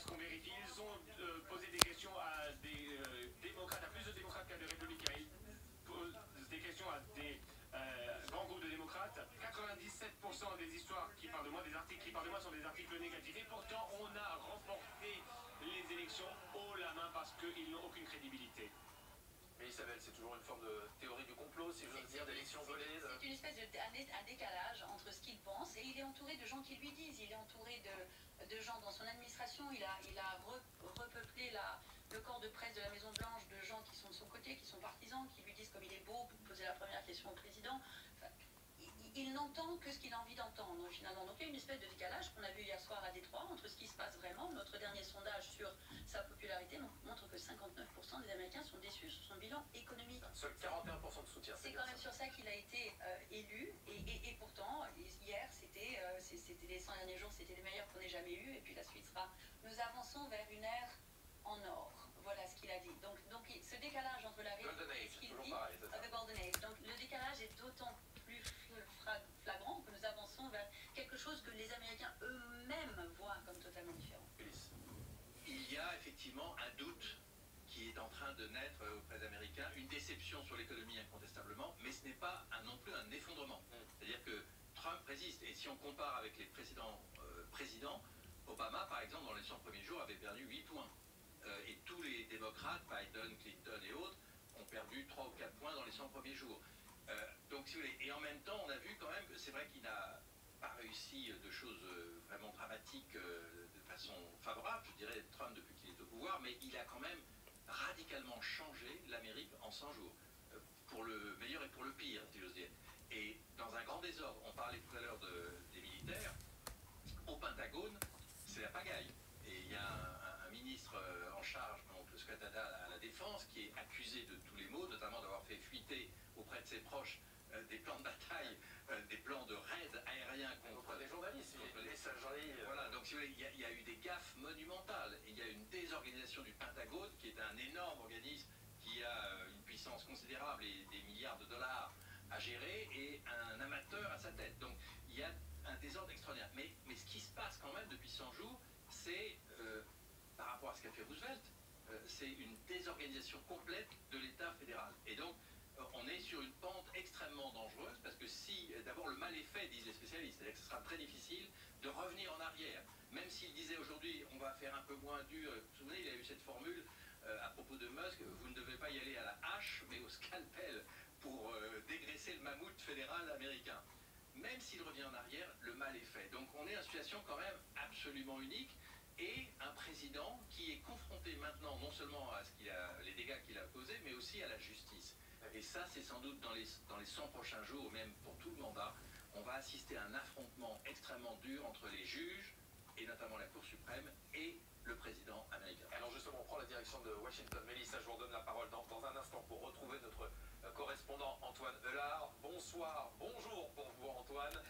ce qu'on vérifie. Ils ont posé des questions à des démocrates, à plus de démocrates qu'à des républicains. Ils posent des questions à des grands groupes de démocrates. 97% des histoires qui parlent de moi, des articles qui parlent de moi sont des articles négatifs. Et pourtant, on a remporté les élections haut la main parce qu'ils n'ont aucune crédibilité. Mais Isabelle, c'est toujours une forme de théorie du complot, si j'ose dire, d'élections volées. C'est une espèce un décalage entre ce qu'il pense, et il est entouré de gens qui lui disent, il est entouré de gens dans son administration, il a repeuplé le corps de presse de la Maison Blanche de gens qui sont de son côté, qui sont partisans, qui lui disent comme il est beau pour poser la première question au président. Enfin, il n'entend que ce qu'il a envie d'entendre finalement. Donc il y a une espèce de décalage qu'on a vu hier soir à Détroit entre ce qui se passe vraiment. Notre dernier sondage sur sa popularité montre que 59% des Américains sont déçus sur son bilan économique. Seul 41% de soutien. C'est quand même sur ça qu'il a été élu, et pourtant hier c'était les 100 derniers jours, c'était les meilleurs qu'on ait jamais eu, et puis la suite sera nous avançons vers une ère en or. Voilà ce qu'il a dit. Donc ce décalage entre la réalité et ce qu'il dit, the Golden Age. Donc le décalage est d'autant plus flagrant que nous avançons vers quelque chose que les Américains eux-mêmes voient comme totalement différent. Il y a effectivement un doute qui est en train de naître auprès des Américains, une déception sur l'économie incontestablement, mais ce n'est pas non plus un effondrement. C'est-à-dire que Trump résiste, et si on compare avec les précédents présidents, Obama par exemple dans les 100 premiers jours avait perdu 8 points. Et tous les démocrates, Biden, Clinton et autres, ont perdu 3 ou 4 points dans les 100 premiers jours. Donc si vous voulez, et en même temps on a vu quand même que c'est vrai qu'il n'a pas réussi de choses vraiment dramatiques de façon favorable, je dirais, Trump depuis qu'il est au pouvoir, mais il a quand même radicalement changé l'Amérique en 100 jours, pour le meilleur et pour le pire, si j'ose dire. Et dans un grand désordre, on parlait tout à l'heure des militaires, au Pentagone, c'est la pagaille. Et il y a un ministre en charge, donc le secrétaire à la Défense, qui est accusé de tous les maux, notamment d'avoir fait fuiter auprès de ses proches des plans de bataille, des plans de raids aériens contre des journalistes, des messageries. Voilà, donc si vous voulez, il y a eu des gaffes monumentales. Il y a une désorganisation du Pentagone, qui est un énorme organisme qui a une puissance considérable et des milliards de dollars à gérer, et un amateur à sa tête. Donc il y a un désordre extraordinaire. Mais ce qui se passe quand même depuis 100 jours, c'est, par rapport à ce qu'a fait Roosevelt, c'est une désorganisation complète de l'État fédéral. Et donc, on est sur une pente extrêmement dangereuse, parce que si, d'abord, le mal est fait, disent les spécialistes, c'est-à-dire que ce sera très difficile de revenir en arrière. Même s'il disait aujourd'hui, on va faire un peu moins dur, vous vous souvenez, il a eu cette formule à propos de Musk, vous ne devez pas y aller à la hache, mais au scalpel, pour dégraisser le mammouth fédéral américain. Même s'il revient en arrière, le mal est fait. Donc on est dans une situation quand même absolument unique, et un président qui est confronté maintenant non seulement à les dégâts qu'il a causés, mais aussi à la justice. Et ça, c'est sans doute dans les 100 prochains jours, ou même pour tout le mandat, on va assister à un affrontement extrêmement dur entre les juges, et notamment la Cour suprême, et le président américain. Alors justement, on prend la direction de Washington. Mélissa, je vous redonne la parole dans un instant pour retrouver notre correspondant Antoine Eulard. Bonsoir, bonjour pour vous Antoine.